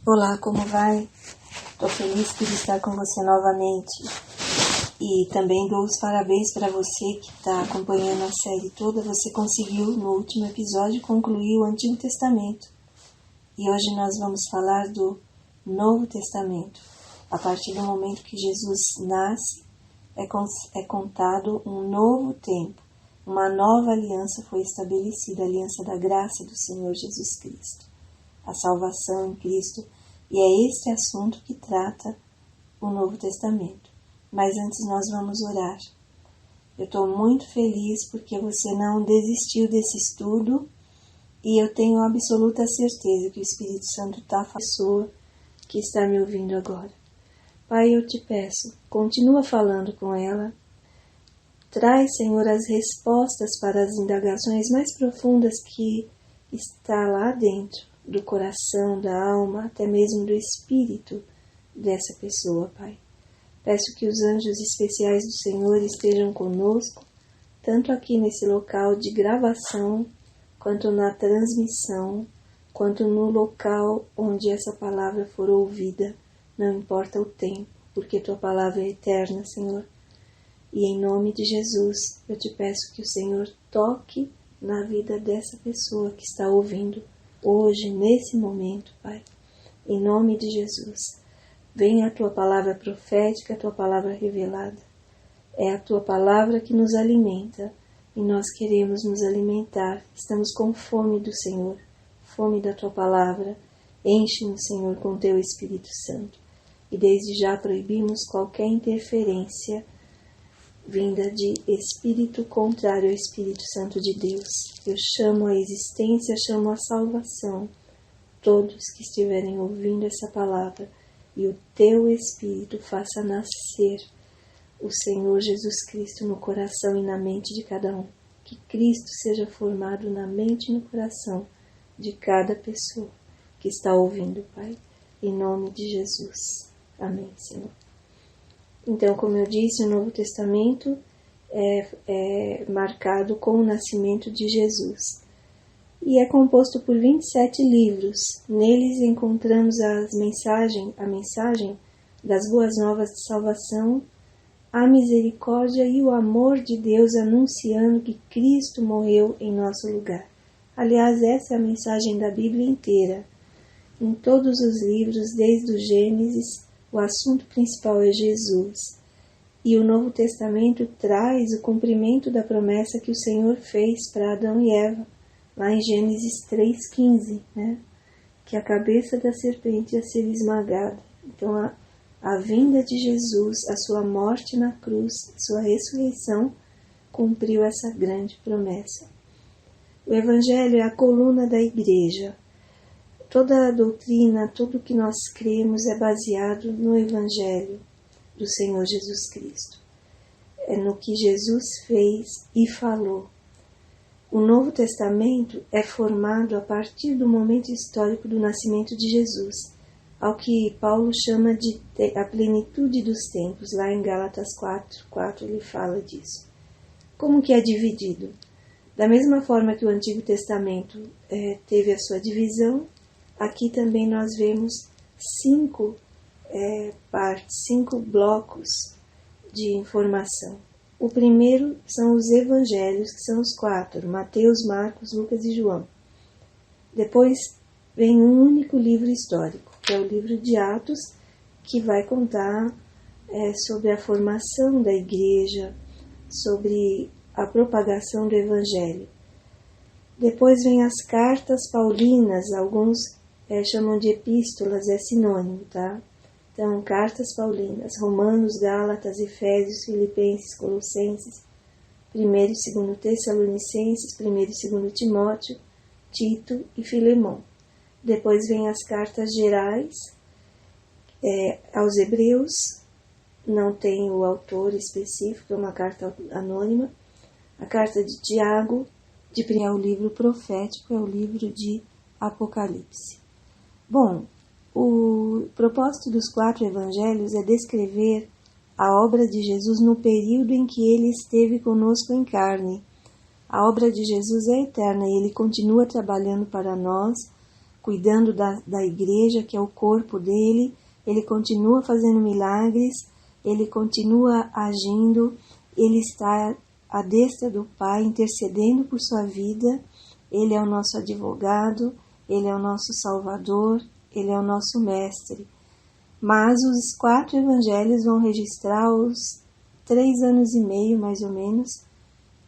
Olá, como vai? Estou feliz por estar com você novamente e também dou os parabéns para você que está acompanhando a série toda. Você conseguiu no último episódio concluir o Antigo Testamento e hoje nós vamos falar do Novo Testamento. A partir do momento que Jesus nasce, é contado um novo tempo, uma nova aliança foi estabelecida, a aliança da graça do Senhor Jesus Cristo, a salvação em Cristo. E é este assunto que trata o Novo Testamento. Mas antes nós vamos orar. Eu estou muito feliz porque você não desistiu desse estudo e eu tenho absoluta certeza que o Espírito Santo está a pessoa que está me ouvindo agora. Pai, eu te peço, continua falando com ela. Traz, Senhor, as respostas para as indagações mais profundas que está lá dentro do coração, da alma, até mesmo do espírito dessa pessoa, Pai. Peço que os anjos especiais do Senhor estejam conosco, tanto aqui nesse local de gravação, quanto na transmissão, quanto no local onde essa palavra for ouvida, não importa o tempo, porque Tua palavra é eterna, Senhor. E em nome de Jesus, eu te peço que o Senhor toque na vida dessa pessoa que está ouvindo hoje, nesse momento, Pai, em nome de Jesus, venha a Tua palavra profética, a Tua palavra revelada. É a Tua palavra que nos alimenta e nós queremos nos alimentar. Estamos com fome do Senhor, fome da Tua palavra. Enche-nos, Senhor, com Teu Espírito Santo. E desde já proibimos qualquer interferência vinda de espírito contrário ao Espírito Santo de Deus. Eu chamo a existência, chamo a salvação, todos que estiverem ouvindo essa palavra, e o Teu Espírito faça nascer o Senhor Jesus Cristo no coração e na mente de cada um. Que Cristo seja formado na mente e no coração de cada pessoa que está ouvindo, Pai, em nome de Jesus. Amém, Senhor. Então, como eu disse, o Novo Testamento é marcado com o nascimento de Jesus. E é composto por 27 livros. Neles encontramos a mensagem das boas novas de salvação, a misericórdia e o amor de Deus anunciando que Cristo morreu em nosso lugar. Aliás, essa é a mensagem da Bíblia inteira. Em todos os livros, desde o Gênesis, o assunto principal é Jesus, e o Novo Testamento traz o cumprimento da promessa que o Senhor fez para Adão e Eva, lá em Gênesis 3,15, né? Que a cabeça da serpente ia ser esmagada. Então, a vinda de Jesus, a sua morte na cruz, a sua ressurreição, cumpriu essa grande promessa. O Evangelho é a coluna da igreja. Toda a doutrina, tudo que nós cremos é baseado no Evangelho do Senhor Jesus Cristo. É no que Jesus fez e falou. O Novo Testamento é formado a partir do momento histórico do nascimento de Jesus, ao que Paulo chama de a plenitude dos tempos. Lá em Gálatas 4:4 ele fala disso. Como que é dividido? Da mesma forma que o Antigo Testamento teve a sua divisão, aqui também nós vemos 5 partes, 5 blocos de informação. O primeiro são os evangelhos, que são os 4, Mateus, Marcos, Lucas e João. Depois vem um único livro histórico, que é o livro de Atos, que vai contar sobre a formação da igreja, sobre a propagação do evangelho. Depois vem as cartas paulinas, alguns chamam de epístolas, é sinônimo, tá? Então, cartas paulinas, Romanos, Gálatas, Efésios, Filipenses, Colossenses, 1º e 2º Tessalonicenses, 1º e 2º Timóteo, Tito e Filemão. Depois vem as cartas gerais aos Hebreus, não tem o autor específico, é uma carta anônima. A carta de Tiago, é o livro profético, é o livro de Apocalipse. Bom, o propósito dos 4 evangelhos é descrever a obra de Jesus no período em que ele esteve conosco em carne. A obra de Jesus é eterna e ele continua trabalhando para nós cuidando da igreja, que é o corpo dele, ele continua fazendo milagres, ele continua agindo, ele está à destra do Pai, intercedendo por sua vida, ele é o nosso advogado, ele é o nosso Salvador, ele é o nosso Mestre. Mas os 4 evangelhos vão registrar os 3 anos e meio, mais ou menos,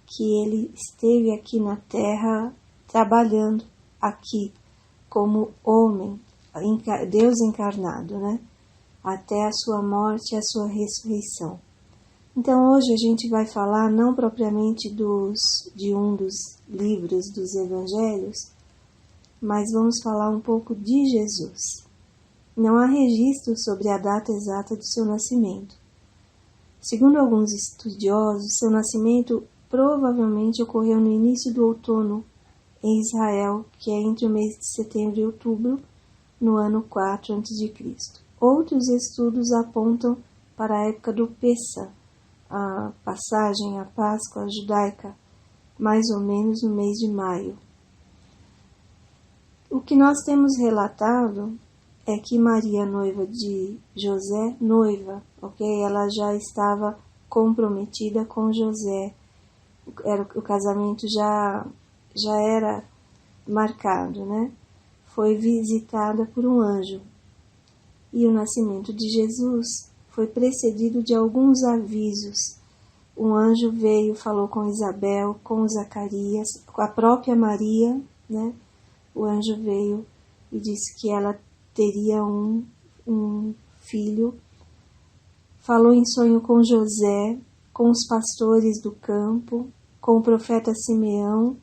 que ele esteve aqui na Terra, trabalhando aqui, como homem, Deus encarnado, né? Até a sua morte e a sua ressurreição. Então hoje a gente vai falar não propriamente de um dos livros dos evangelhos, mas vamos falar um pouco de Jesus. Não há registro sobre a data exata de seu nascimento. Segundo alguns estudiosos, seu nascimento provavelmente ocorreu no início do outono em Israel, que é entre o mês de setembro e outubro, no ano 4 a.C. Outros estudos apontam para a época do Pessah, a passagem, a Páscoa judaica, mais ou menos no mês de maio. O que nós temos relatado é que Maria, noiva de José, ok? Ela já estava comprometida com José, o casamento já era marcado, né? Foi visitada por um anjo. E o nascimento de Jesus foi precedido de alguns avisos. Um anjo veio, falou com Isabel, com Zacarias, com a própria Maria, né? O anjo veio e disse que ela teria um filho. Falou em sonho com José, com os pastores do campo, com o profeta Simeão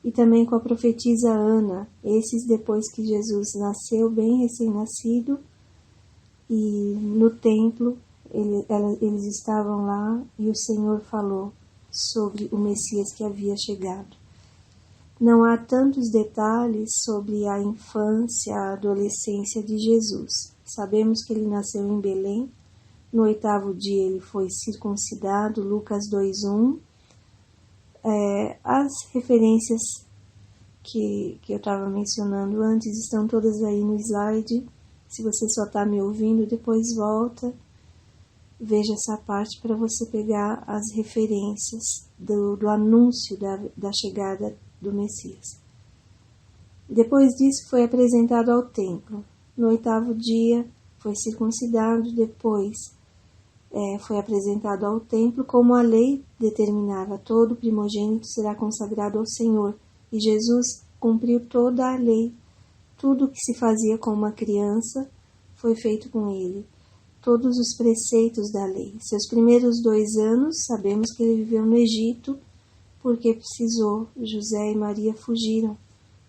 e também com a profetisa Ana, esses depois que Jesus nasceu, bem recém-nascido, e no templo eles estavam lá e o Senhor falou sobre o Messias que havia chegado. Não há tantos detalhes sobre a infância, a adolescência de Jesus. Sabemos que ele nasceu em Belém, no 8º dia ele foi circuncidado, Lucas 2:1. As referências que eu estava mencionando antes estão todas aí no slide. Se você só está me ouvindo, depois volta, veja essa parte para você pegar as referências do anúncio da chegada do Messias. Depois disso foi apresentado ao templo. No 8º dia foi circuncidado, depois foi apresentado ao templo, como a lei determinava, todo primogênito será consagrado ao Senhor. E Jesus cumpriu toda a lei. Tudo que se fazia com uma criança foi feito com ele. Todos os preceitos da lei. Seus primeiros 2 anos, sabemos que ele viveu no Egito, porque precisou. José e Maria fugiram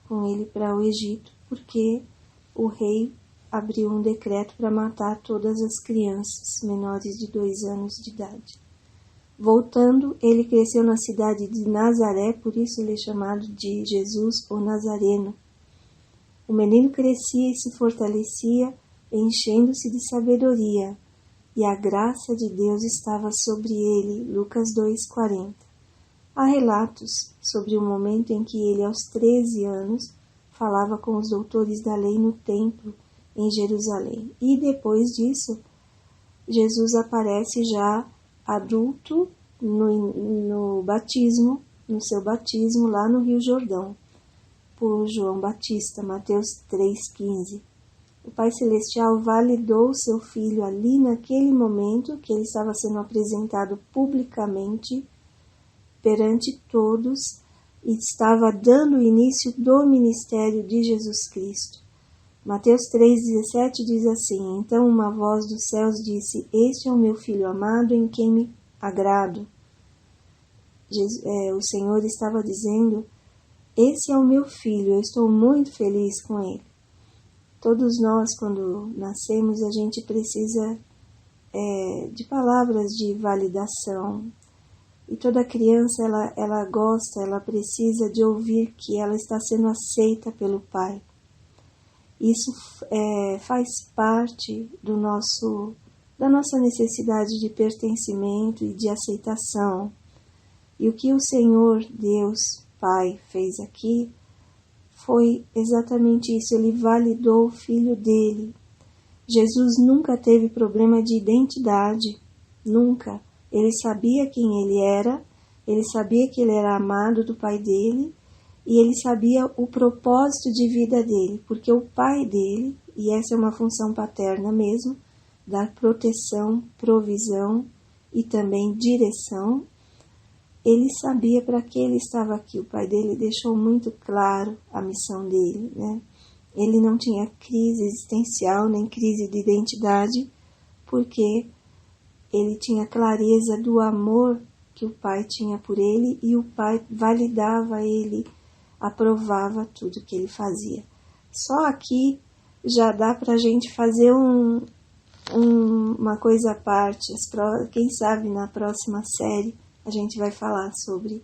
com ele para o Egito, porque o rei abriu um decreto para matar todas as crianças menores de 2 anos de idade. Voltando, ele cresceu na cidade de Nazaré, por isso ele é chamado de Jesus ou Nazareno. O menino crescia e se fortalecia, enchendo-se de sabedoria, e a graça de Deus estava sobre ele. Lucas 2:40. Há relatos sobre o momento em que ele, aos 13 anos, falava com os doutores da lei no templo em Jerusalém. E depois disso, Jesus aparece já adulto no batismo, no seu batismo lá no Rio Jordão, por João Batista, Mateus 3:15. O Pai Celestial validou seu filho ali naquele momento que ele estava sendo apresentado publicamente perante todos e estava dando o início do ministério de Jesus Cristo. Mateus 3,17 diz assim: Então uma voz dos céus disse: Este é o meu filho amado em quem me agrado. O Senhor estava dizendo: Esse é o meu filho, eu estou muito feliz com ele. Todos nós, quando nascemos, a gente precisa de palavras de validação. E toda criança, ela gosta, ela precisa de ouvir que ela está sendo aceita pelo Pai. Isso faz parte da nossa necessidade de pertencimento e de aceitação. E o que o Senhor, Deus, Pai, fez aqui foi exatamente isso, ele validou o filho dele. Jesus nunca teve problema de identidade, nunca. Ele sabia quem ele era, ele sabia que ele era amado do pai dele, e ele sabia o propósito de vida dele, porque o pai dele, e essa é uma função paterna mesmo, dar proteção, provisão e também direção, ele sabia para que ele estava aqui. O pai dele deixou muito claro a missão dele, né? Ele não tinha crise existencial, nem crise de identidade, porque ele tinha clareza do amor que o pai tinha por ele, e o pai validava ele, aprovava tudo que ele fazia. Só aqui já dá para a gente fazer uma coisa à parte. Quem sabe na próxima série a gente vai falar sobre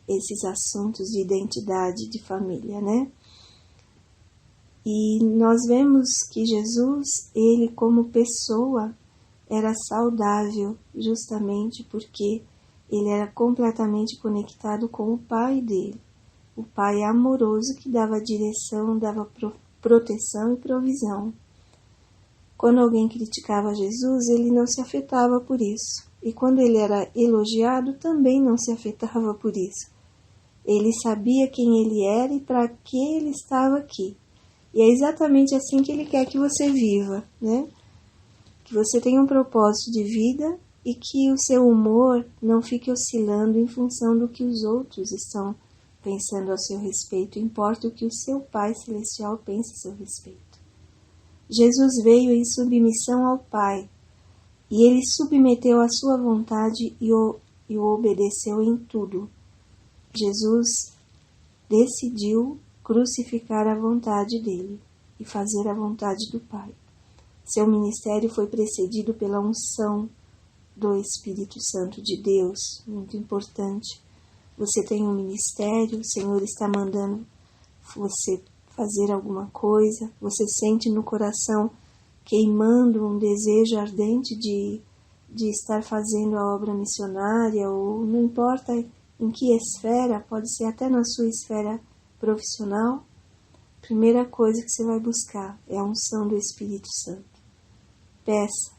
esses assuntos de identidade de família, né? E nós vemos que Jesus, ele como pessoa, era saudável justamente porque ele era completamente conectado com o pai dele. O pai amoroso que dava direção, dava proteção e provisão. Quando alguém criticava Jesus, ele não se afetava por isso. E quando ele era elogiado, também não se afetava por isso. Ele sabia quem ele era e para que ele estava aqui. E é exatamente assim que ele quer que você viva, né? Que você tenha um propósito de vida e que o seu humor não fique oscilando em função do que os outros estão pensando a seu respeito. Importa o que o seu Pai Celestial pensa a seu respeito. Jesus veio em submissão ao Pai, e ele submeteu a sua vontade e o obedeceu em tudo. Jesus decidiu crucificar a vontade dele e fazer a vontade do Pai. Seu ministério foi precedido pela unção do Espírito Santo de Deus, muito importante. Você tem um ministério, o Senhor está mandando você fazer alguma coisa, você sente no coração queimando um desejo ardente de estar fazendo a obra missionária, ou não importa em que esfera, pode ser até na sua esfera profissional. Primeira coisa que você vai buscar é a unção do Espírito Santo. Peça: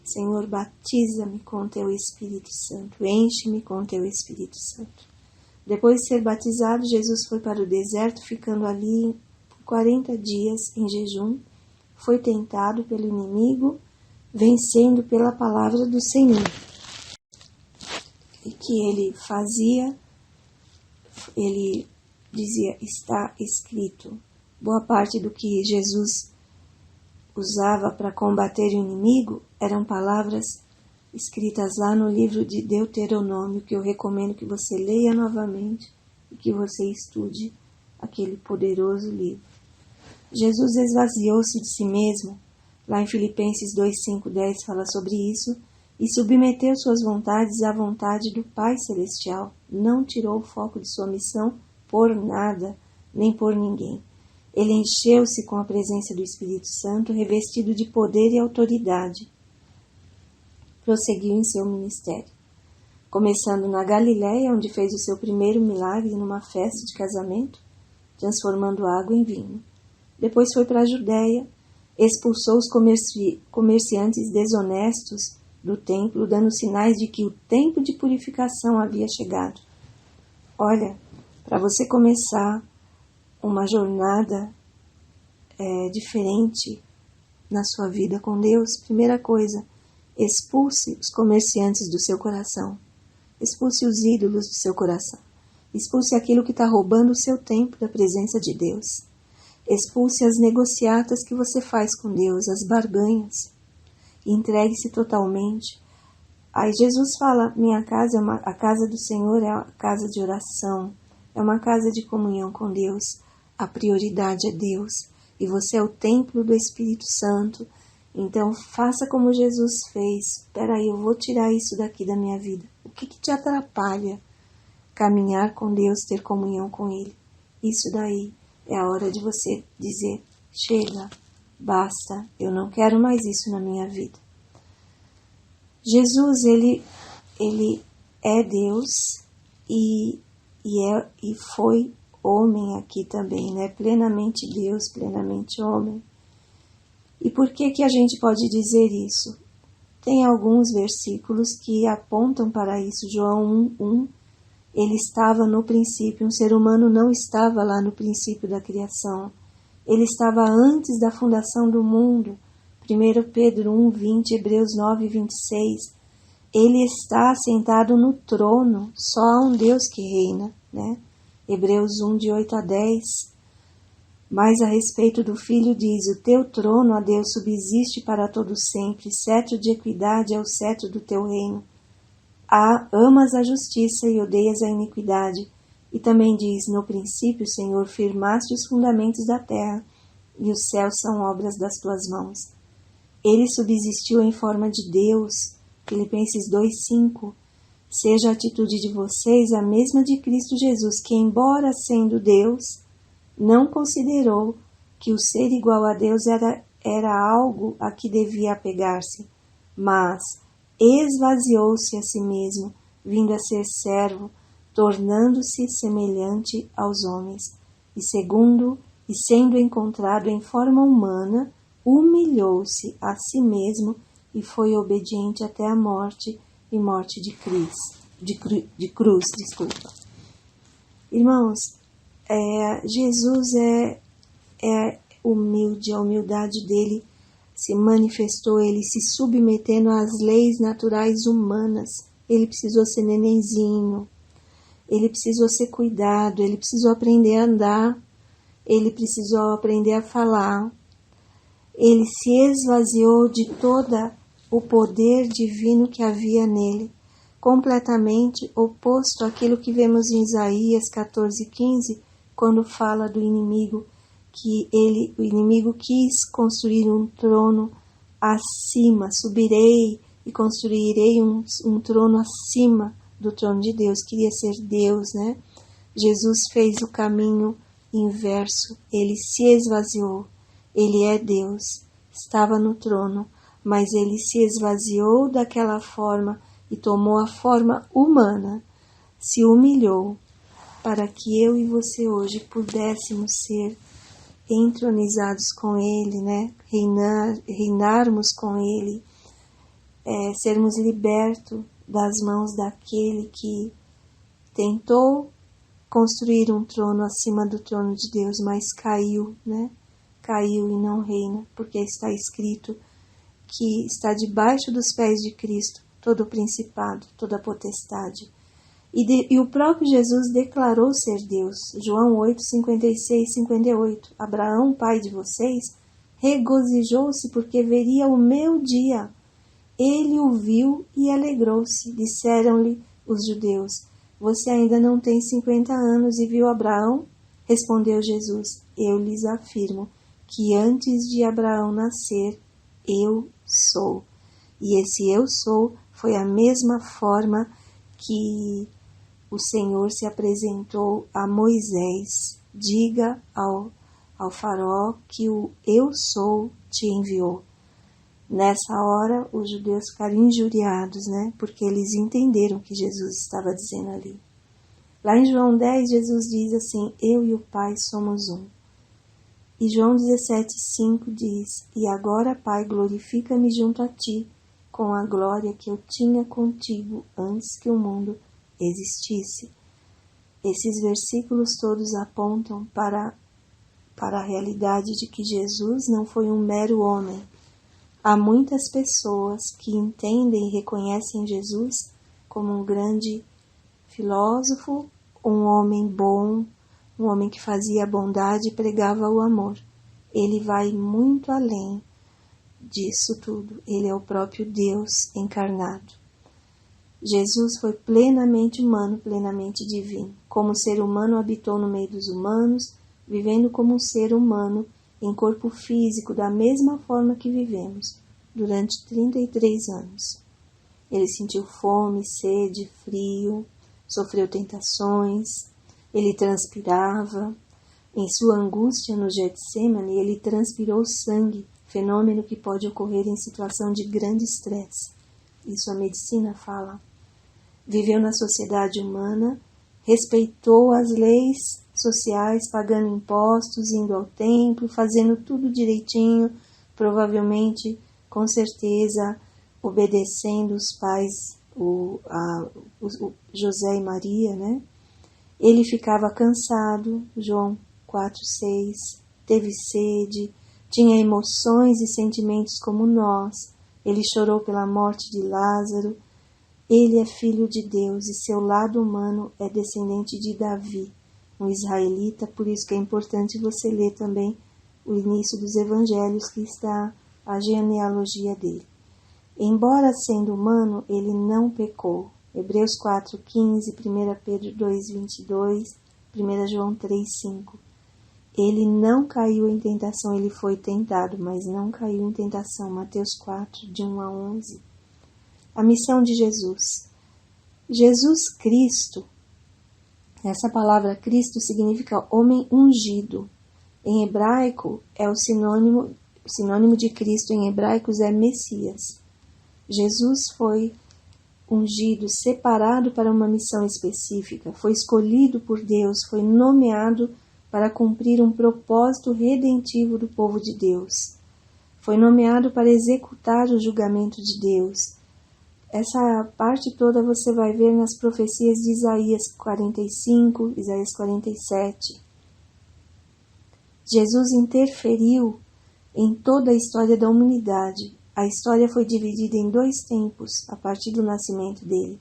Senhor, batiza-me com teu Espírito Santo, enche-me com teu Espírito Santo. Depois de ser batizado, Jesus foi para o deserto, ficando ali por 40 dias em jejum. Foi tentado pelo inimigo, vencendo pela palavra do Senhor. E que ele fazia, ele dizia, está escrito. Boa parte do que Jesus usava para combater o inimigo eram palavras escritas lá no livro de Deuteronômio, que eu recomendo que você leia novamente e que você estude aquele poderoso livro. Jesus esvaziou-se de si mesmo, lá em Filipenses 2:5-10 fala sobre isso, e submeteu suas vontades à vontade do Pai Celestial. Não tirou o foco de sua missão por nada, nem por ninguém. Ele encheu-se com a presença do Espírito Santo, revestido de poder e autoridade. Prosseguiu em seu ministério, começando na Galiléia, onde fez o seu primeiro milagre numa festa de casamento, transformando água em vinho. Depois foi para a Judéia, expulsou os comerciantes desonestos do templo, dando sinais de que o tempo de purificação havia chegado. Olha, para você começar uma jornada diferente na sua vida com Deus, primeira coisa, expulse os comerciantes do seu coração. Expulse os ídolos do seu coração. Expulse aquilo que está roubando o seu tempo da presença de Deus. Expulse as negociatas que você faz com Deus, as barganhas. Entregue-se totalmente. Aí Jesus fala, minha casa, a casa do Senhor é a casa de oração, é uma casa de comunhão com Deus. A prioridade é Deus. E você é o templo do Espírito Santo. Então, faça como Jesus fez. Espera aí, eu vou tirar isso daqui da minha vida. O que te atrapalha caminhar com Deus, ter comunhão com Ele? Isso daí é a hora de você dizer, chega, basta, eu não quero mais isso na minha vida. Jesus, ele é Deus e foi homem aqui também, né? Plenamente Deus, plenamente homem. E por que a gente pode dizer isso? Tem alguns versículos que apontam para isso. João 1:1, ele estava no princípio. Um ser humano não estava lá no princípio da criação. Ele estava antes da fundação do mundo. 1 Pedro 1:20, Hebreus 9:26. Ele está sentado no trono. Só há um Deus que reina, né? Hebreus 1:8-10. Mas a respeito do Filho diz: o teu trono, ó Deus, subsiste para todo sempre, cetro de equidade é o cetro do teu reino. Amas a justiça e odeias a iniquidade. E também diz: no princípio, Senhor, firmaste os fundamentos da terra, e os céus são obras das tuas mãos. Ele subsistiu em forma de Deus. Filipenses 2:5. Seja a atitude de vocês a mesma de Cristo Jesus, que, embora sendo Deus, não considerou que o ser igual a Deus era algo a que devia apegar-se, mas esvaziou-se a si mesmo, vindo a ser servo, tornando-se semelhante aos homens. E sendo encontrado em forma humana, humilhou-se a si mesmo e foi obediente até a morte e morte de cruz. Irmãos, Jesus é humilde, a humildade dele se manifestou, ele se submetendo às leis naturais humanas. Ele precisou ser nenenzinho, ele precisou ser cuidado, ele precisou aprender a andar, ele precisou aprender a falar. Ele se esvaziou de todo o poder divino que havia nele, completamente oposto àquilo que vemos em Isaías 14:15, quando fala do inimigo, que o inimigo quis construir um trono acima, subirei e construirei um trono acima do trono de Deus, queria ser Deus, né? Jesus fez o caminho inverso, ele se esvaziou, ele é Deus, estava no trono, mas ele se esvaziou daquela forma e tomou a forma humana, se humilhou, para que eu e você hoje pudéssemos ser entronizados com ele, né? Reinarmos com ele, sermos libertos das mãos daquele que tentou construir um trono acima do trono de Deus, mas caiu, né? Caiu e não reina, porque está escrito que está debaixo dos pés de Cristo todo o principado, toda a potestade. E o próprio Jesus declarou ser Deus. João 8:56-58. Abraão, pai de vocês, regozijou-se porque veria o meu dia. Ele o viu e alegrou-se. Disseram-lhe os judeus: você ainda não tem 50 anos e viu Abraão? Respondeu Jesus: eu lhes afirmo que antes de Abraão nascer, eu sou. E esse eu sou foi a mesma forma que o Senhor se apresentou a Moisés: diga ao faraó que o eu sou te enviou. Nessa hora, os judeus ficaram injuriados, né? Porque eles entenderam o que Jesus estava dizendo ali. Lá em João 10, Jesus diz assim: eu e o Pai somos um. E João 17:5 diz: e agora, Pai, glorifica-me junto a ti, com a glória que eu tinha contigo antes que o mundo existisse. Esses versículos todos apontam para a realidade de que Jesus não foi um mero homem. Há muitas pessoas que entendem e reconhecem Jesus como um grande filósofo, um homem bom, um homem que fazia a bondade e pregava o amor. Ele vai muito além disso tudo. Ele é o próprio Deus encarnado. Jesus foi plenamente humano, plenamente divino. Como ser humano, habitou no meio dos humanos, vivendo como um ser humano em corpo físico, da mesma forma que vivemos, durante 33 anos. Ele sentiu fome, sede, frio, sofreu tentações, ele transpirava. Em sua angústia no Getsêmani, ele transpirou sangue, fenômeno que pode ocorrer em situação de grande estresse. Isso a medicina fala. Viveu na sociedade humana, respeitou as leis sociais, pagando impostos, indo ao templo, fazendo tudo direitinho, provavelmente, com certeza, obedecendo os pais, o José e Maria, né? Ele ficava cansado, João 4,6, teve sede, tinha emoções e sentimentos como nós. Ele chorou pela morte de Lázaro. Ele é filho de Deus e seu lado humano é descendente de Davi, um israelita, por isso que é importante você ler também o início dos evangelhos, que está a genealogia dele. Embora sendo humano, ele não pecou. Hebreus 4,15, 1 Pedro 2,22, 1 João 3,5. Ele não caiu em tentação, ele foi tentado, mas não caiu em tentação. Mateus 4, de 1 a 11. A missão de Jesus. Jesus Cristo, essa palavra Cristo significa homem ungido. Em hebraico, é o sinônimo de Cristo em hebraico é Messias. Jesus foi ungido, separado para uma missão específica, foi escolhido por Deus, foi nomeado para cumprir um propósito redentivo do povo de Deus. Foi nomeado para executar o julgamento de Deus. Essa parte toda você vai ver nas profecias de Isaías 45, Isaías 47. Jesus interferiu em toda a história da humanidade. A história foi dividida em 2 tempos, a partir do nascimento dele.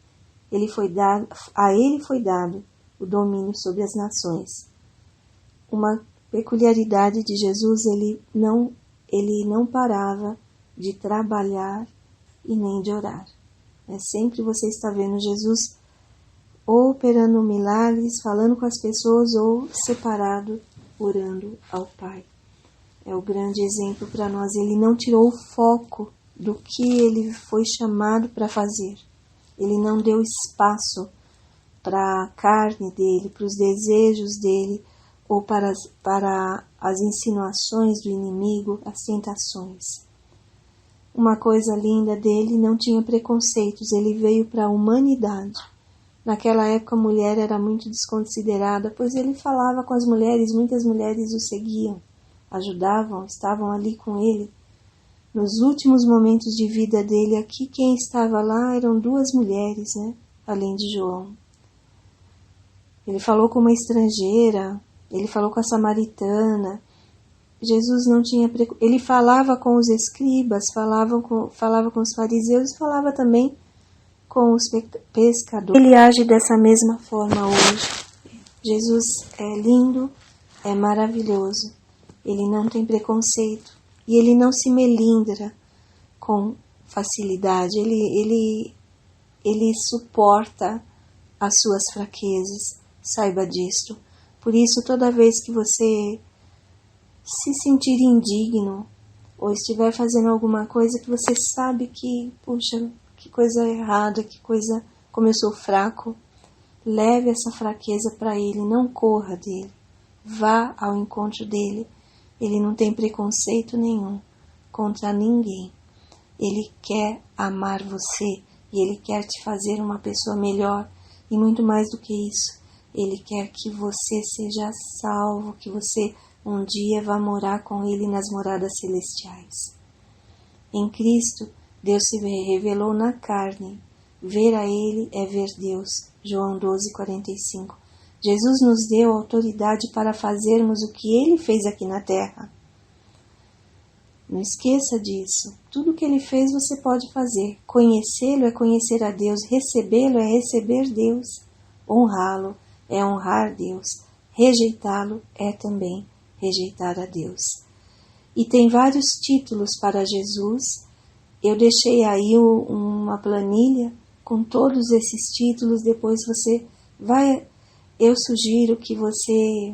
A ele foi dado o domínio sobre as nações. Uma peculiaridade de Jesus, ele não parava de trabalhar e nem de orar. Sempre você está vendo Jesus ou operando milagres, falando com as pessoas, ou separado, orando ao Pai. É o grande exemplo para nós. Ele não tirou o foco do que ele foi chamado para fazer. Ele não deu espaço para a carne dele, para os desejos dele, ou para as insinuações do inimigo, as tentações. Uma coisa linda dele, não tinha preconceitos, ele veio para a humanidade. Naquela época a mulher era muito desconsiderada, pois ele falava com as mulheres, muitas mulheres o seguiam, ajudavam, estavam ali com ele. Nos últimos momentos de vida dele aqui, quem estava lá eram 2 mulheres, né? Além de João. Ele falou com uma estrangeira, ele falou com a samaritana. Jesus não tinha ele falava com os escribas, falava com os fariseus e falava também com os pescadores. Ele age dessa mesma forma hoje. Jesus é lindo, é maravilhoso. Ele não tem preconceito e ele não se melindra com facilidade. Ele suporta as suas fraquezas. Saiba disto. Por isso, toda vez que você se sentir indigno ou estiver fazendo alguma coisa que você sabe que, puxa, que coisa errada, que coisa, como eu sou fraco, leve essa fraqueza para ele, não corra dele, vá ao encontro dele. Ele não tem preconceito nenhum contra ninguém. Ele quer amar você e ele quer te fazer uma pessoa melhor e muito mais do que isso. Ele quer que você seja salvo, que você um dia vá morar com ele nas moradas celestiais. Em Cristo, Deus se revelou na carne. Ver a ele é ver Deus. João 12:45. Jesus nos deu autoridade para fazermos o que ele fez aqui na terra. Não esqueça disso. Tudo que ele fez você pode fazer. Conhecê-lo é conhecer a Deus. Recebê-lo é receber Deus. Honrá-lo é honrar Deus. Rejeitá-lo é também rejeitar a Deus. E tem vários títulos para Jesus. Eu deixei aí uma planilha com todos esses títulos. Depois você vai... Eu sugiro que você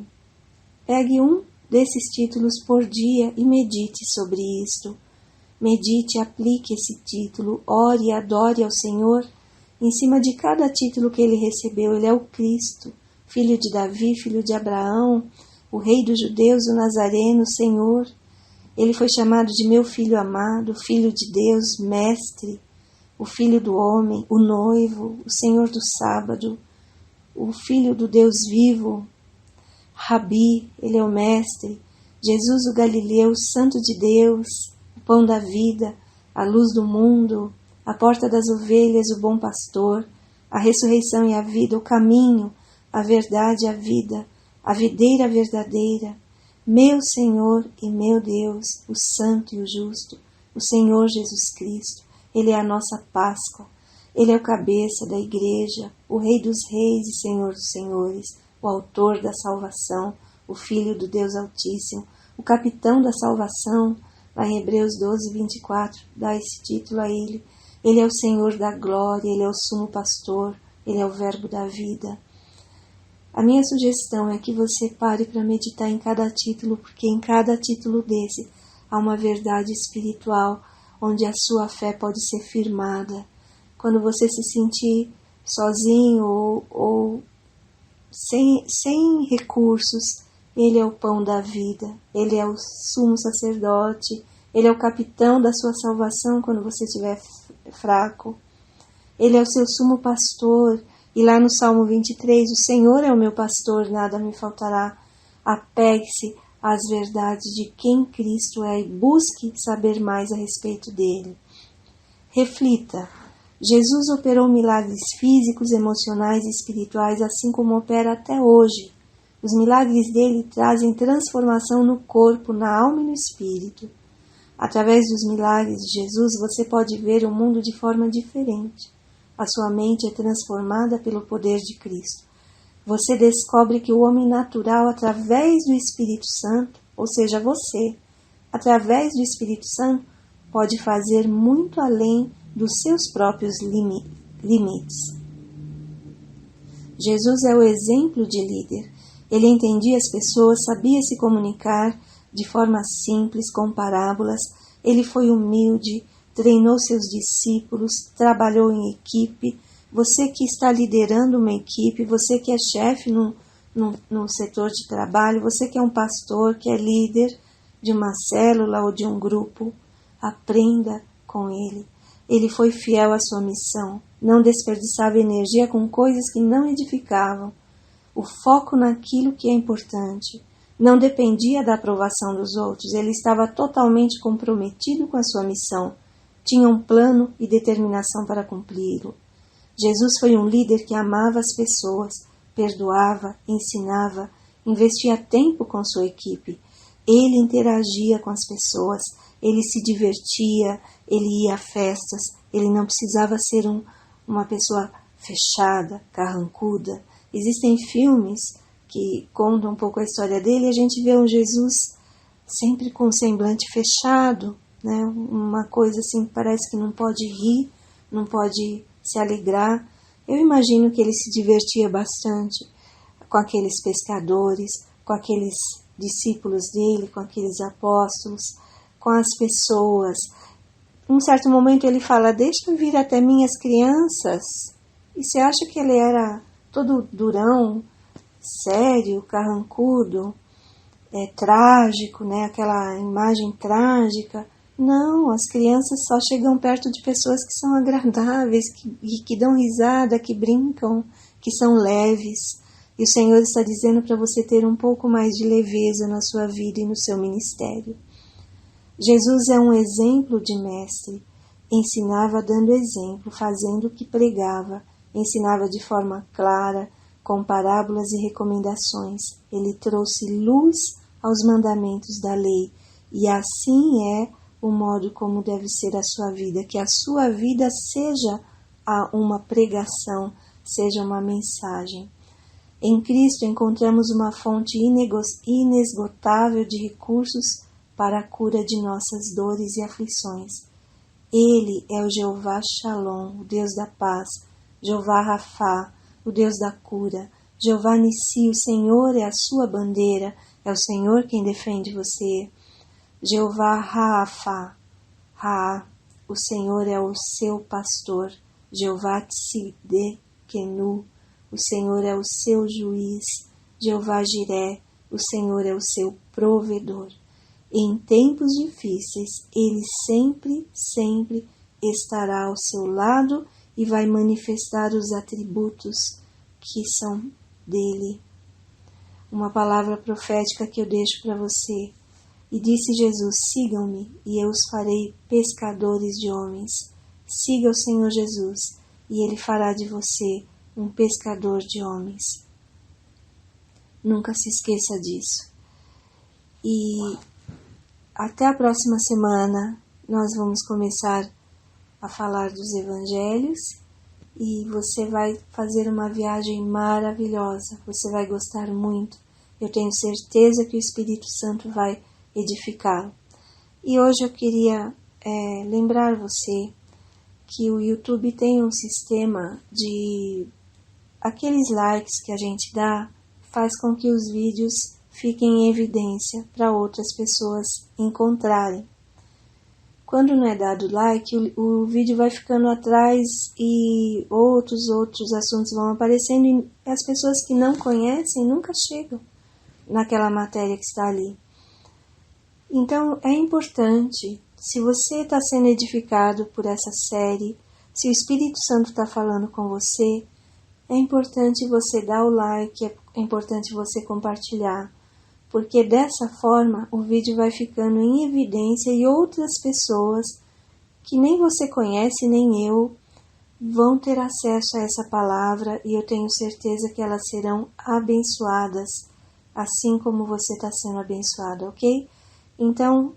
pegue um desses títulos por dia e medite sobre isto. Medite, aplique esse título, ore e adore ao Senhor em cima de cada título que ele recebeu. Ele é o Cristo, filho de Davi, filho de Abraão, o rei dos judeus, o Nazareno, o Senhor. Ele foi chamado de meu filho amado, filho de Deus, mestre, o filho do homem, o noivo, o Senhor do sábado, o Filho do Deus vivo. Rabi, ele é o Mestre. Jesus o Galileu, Santo de Deus, o Pão da vida, a luz do mundo, a porta das ovelhas, o bom pastor, a ressurreição e a vida, o caminho, a verdade e a vida, a videira verdadeira, meu Senhor e meu Deus, o Santo e o Justo, o Senhor Jesus Cristo. Ele é a nossa Páscoa, Ele é o cabeça da Igreja, o Rei dos Reis e Senhor dos Senhores, o Autor da salvação, o Filho do Deus Altíssimo, o Capitão da salvação. Lá em Hebreus 12, 24, dá esse título a Ele. Ele é o Senhor da glória, Ele é o sumo pastor, Ele é o verbo da vida. A minha sugestão é que você pare para meditar em cada título, porque em cada título desse há uma verdade espiritual, onde a sua fé pode ser firmada. Quando você se sentir sozinho ou sem recursos, Ele é o pão da vida, Ele é o sumo sacerdote, Ele é o capitão da sua salvação quando você estiver fraco. Ele é o seu sumo pastor. E lá no Salmo 23, o Senhor é o meu pastor, nada me faltará. Apegue-se às verdades de quem Cristo é e busque saber mais a respeito dele. Reflita. Jesus operou milagres físicos, emocionais e espirituais, assim como opera até hoje. Os milagres dele trazem transformação no corpo, na alma e no espírito. Através dos milagres de Jesus, você pode ver o mundo de forma diferente. A sua mente é transformada pelo poder de Cristo. Você descobre que o homem natural, através do Espírito Santo, ou seja, você, através do Espírito Santo, pode fazer muito além dos seus próprios limites. Jesus é o exemplo de líder. Ele entendia as pessoas, sabia se comunicar de forma simples, com parábolas. Ele foi humilde, treinou seus discípulos, trabalhou em equipe. Você que está liderando uma equipe, você que é chefe no setor de trabalho, você que é um pastor, que é líder de uma célula ou de um grupo, aprenda com ele. Ele foi fiel à sua missão, não desperdiçava energia com coisas que não edificavam. O foco naquilo que é importante. Não dependia da aprovação dos outros, ele estava totalmente comprometido com a sua missão. Tinha um plano e determinação para cumpri-lo. Jesus foi um líder que amava as pessoas, perdoava, ensinava, investia tempo com sua equipe. Ele interagia com as pessoas, ele se divertia, ele ia a festas, ele não precisava ser uma pessoa fechada, carrancuda. Existem filmes que contam um pouco a história dele e a gente vê um Jesus sempre com um semblante fechado, né? Uma coisa assim que parece que não pode rir, não pode se alegrar. Eu imagino que ele se divertia bastante com aqueles pescadores, com aqueles discípulos dele, com aqueles apóstolos, com as pessoas. Em um certo momento ele fala, deixa vir até mim as crianças. E você acha que ele era todo durão, sério, carrancudo, trágico, né? Aquela imagem trágica? Não, as crianças só chegam perto de pessoas que são agradáveis, que dão risada, que brincam, que são leves. E o Senhor está dizendo para você ter um pouco mais de leveza na sua vida e no seu ministério. Jesus é um exemplo de mestre. Ensinava dando exemplo, fazendo o que pregava. Ensinava de forma clara, com parábolas e recomendações. Ele trouxe luz aos mandamentos da lei. E assim é o modo como deve ser a sua vida. Que a sua vida seja uma pregação, seja uma mensagem. Em Cristo encontramos uma fonte inesgotável de recursos para a cura de nossas dores e aflições. Ele é o Jeová Shalom, o Deus da paz, Jeová Rafá, o Deus da cura, Jeová Nissi, o Senhor é a sua bandeira, é o Senhor quem defende você. Jeová Raafá, o Senhor é o seu pastor, Jeová Tsidekenu, o Senhor é o seu juiz, Jeová Jiré, o Senhor é o seu provedor. Em tempos difíceis, Ele sempre estará ao seu lado e vai manifestar os atributos que são dele. Uma palavra profética que eu deixo para você. E disse Jesus: sigam-me e eu os farei pescadores de homens. Siga o Senhor Jesus e Ele fará de você um pescador de homens. Nunca se esqueça disso. E até a próxima semana nós vamos começar a falar dos evangelhos e você vai fazer uma viagem maravilhosa. Você vai gostar muito. Eu tenho certeza que o Espírito Santo vai edificá-lo. E hoje eu queria lembrar você que o YouTube tem um sistema de aqueles likes que a gente dá, faz com que os vídeos fiquem em evidência para outras pessoas encontrarem. Quando não é dado like, o vídeo vai ficando atrás e outros assuntos vão aparecendo e as pessoas que não conhecem nunca chegam naquela matéria que está ali. Então é importante, se você está sendo edificado por essa série, se o Espírito Santo está falando com você, é importante você dar o like, é importante você compartilhar, porque dessa forma o vídeo vai ficando em evidência e outras pessoas que nem você conhece, nem eu, vão ter acesso a essa palavra e eu tenho certeza que elas serão abençoadas, assim como você está sendo abençoado, ok? Então,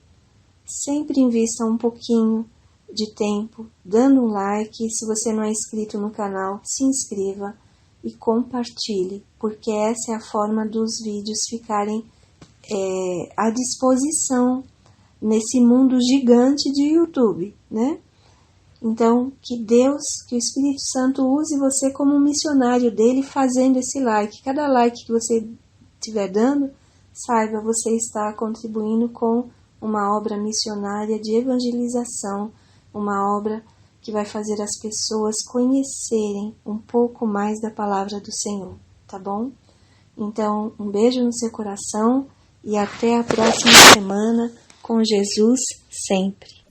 sempre invista um pouquinho de tempo, dando um like. Se você não é inscrito no canal, se inscreva e compartilhe, porque essa é a forma dos vídeos ficarem à disposição nesse mundo gigante de YouTube, né? Então, que o Espírito Santo use você como um missionário dele fazendo esse like. Cada like que você estiver dando, saiba, você está contribuindo com uma obra missionária de evangelização, uma obra que vai fazer as pessoas conhecerem um pouco mais da palavra do Senhor, tá bom? Então, um beijo no seu coração e até a próxima semana com Jesus sempre.